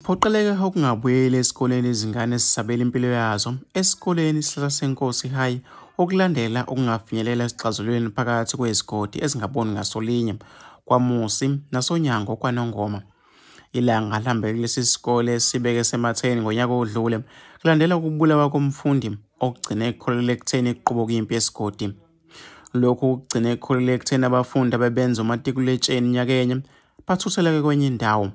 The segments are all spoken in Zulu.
Phoqeleka ukungabuyeli esikoleni izingane ezisabela impilo yazo esikoleni Isihlahla Senkosi High okulandela ukungafinyelela esixazululweni phakathi kwezigodi ezingaboni ngasolinye kwaMusi nasoNyango kwaNongoma. Ilanga lihambe kulesi sikole sibeke sematheni ngonyaka odlule kulandela ukubulawa komfundi okugcine ekholele ekutheni iqubuka impi yesigodi. Lokhu kugcine ekholele ekutheni abafundi abebenza umatikuletsheni nyakenye bathutheleke kwenye indawo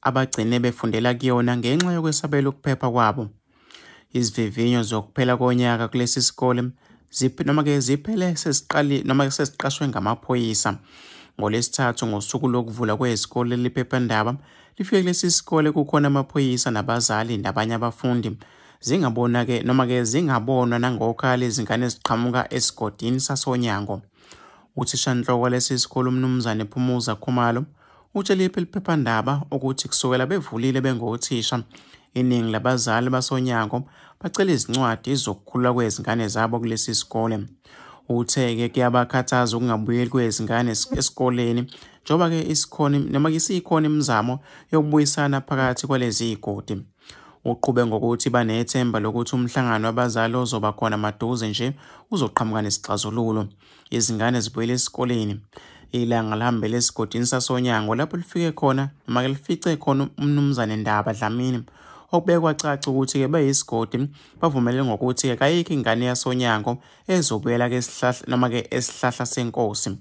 abagcine befundela kuyona ngenxa yokwesabela ukuphepha kwabo. Izivivinyo zokuphela konyaka kulesi sikole ziphele sesiqashwe ngamaphoyisa. NgoLwesithathu ngosuku lokuvula kwezikole liphephandaba lifike kulesi sikole kukhona amaphoyisa nabazali nabanye abafundi zingabonwa nangokhala izingane eziqhamuka esigodini sasoNyango. Uthishanhloko walesi sikole uMnumzane Phumuza Khumalo utshele iphephandaba ukuthi kusukela bevulile bengothisha iningi labazali basoNyango bacela izincwadi zokukhululwa kwezingane zabo kulesi sikole. Uthe-ke kuyabakhathaza ukungabuyeli kwezingane esikoleni njengoba-ke isikhona imizamo yokubuyisana phakathi kwalezi zigodi. Uqhube ngokuthi banethemba lokuthi umhlangano wabazali ozoba khona maduze nje uzoqhamuka nesixazululo. Izingane zibuyele esikoleni. Ilanga lihambele esigodini sasoNyango lapho lifike khona lifice khona uMnumzane Ndaba Dlamini okubekwa kwacaca ukuthi-ke beyisigodi bavumele ngokuthi-ke kayikho ingane yasoNyango ezobuyela esihlahla senkosi.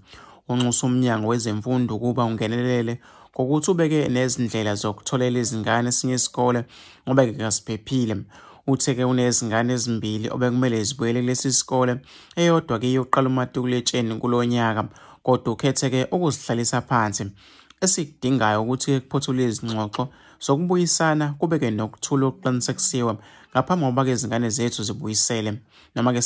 Unxusa uMnyango wezemfundo ukuba ungenelele ngokuthi ubeke nezindlela zokutholela izingane esinye isikole ngoba kasiphephile. Uthe-ke unezingane ezimbili obekumele zibuyele kulesi sikole eyodwa-ke yokuqala umatikuletsheni kulonyaka kodwa ukhethe-ke ukuzihlalisa phansi. Esikudingayo ukuthi-ke kuphothulwe izingxoxo zokubuyisana kubeke nokuthula okuqinisekisiwe ngaphambi kokuba-ke izingane zethu sizibuyisele. Noma-ke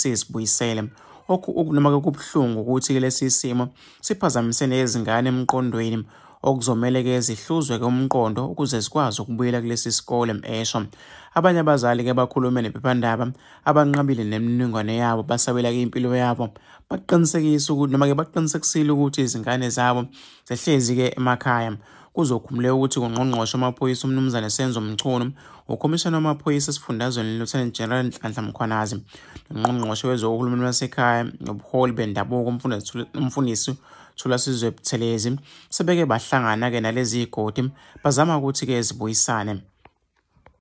kubuhlungu ukuthi-ke lesi simo siphazamise nezingane emqondweni okuzomele-ke zihluzwe-ke umqondo ukuze zikwazi ukubuyela kulesi sikole esho. Abanye abazali-ke bakhulume nephephandaba abanqabile nemininingwane yabo basabela-ke impilo yabo baqinisekisile ukuthi izingane zabo zihlezi-ke emakhaya. Kuzokhumuleka ukuthi uNgqongqoshe wamaphoyisa uMnumzane Senzo Mchunu, uKhomishana wamaphoyisa esifundazweni Lieutenant General Nhlanhla Mkhwanazi, noNgqongqoshe wezohulumeni wasekhaya nobuholi bendabuko umfundisi Thulasizwe Buthelezi sebeke bahlangana-ke nalezi zigodi bazama ukuthi-ke zibuyisane.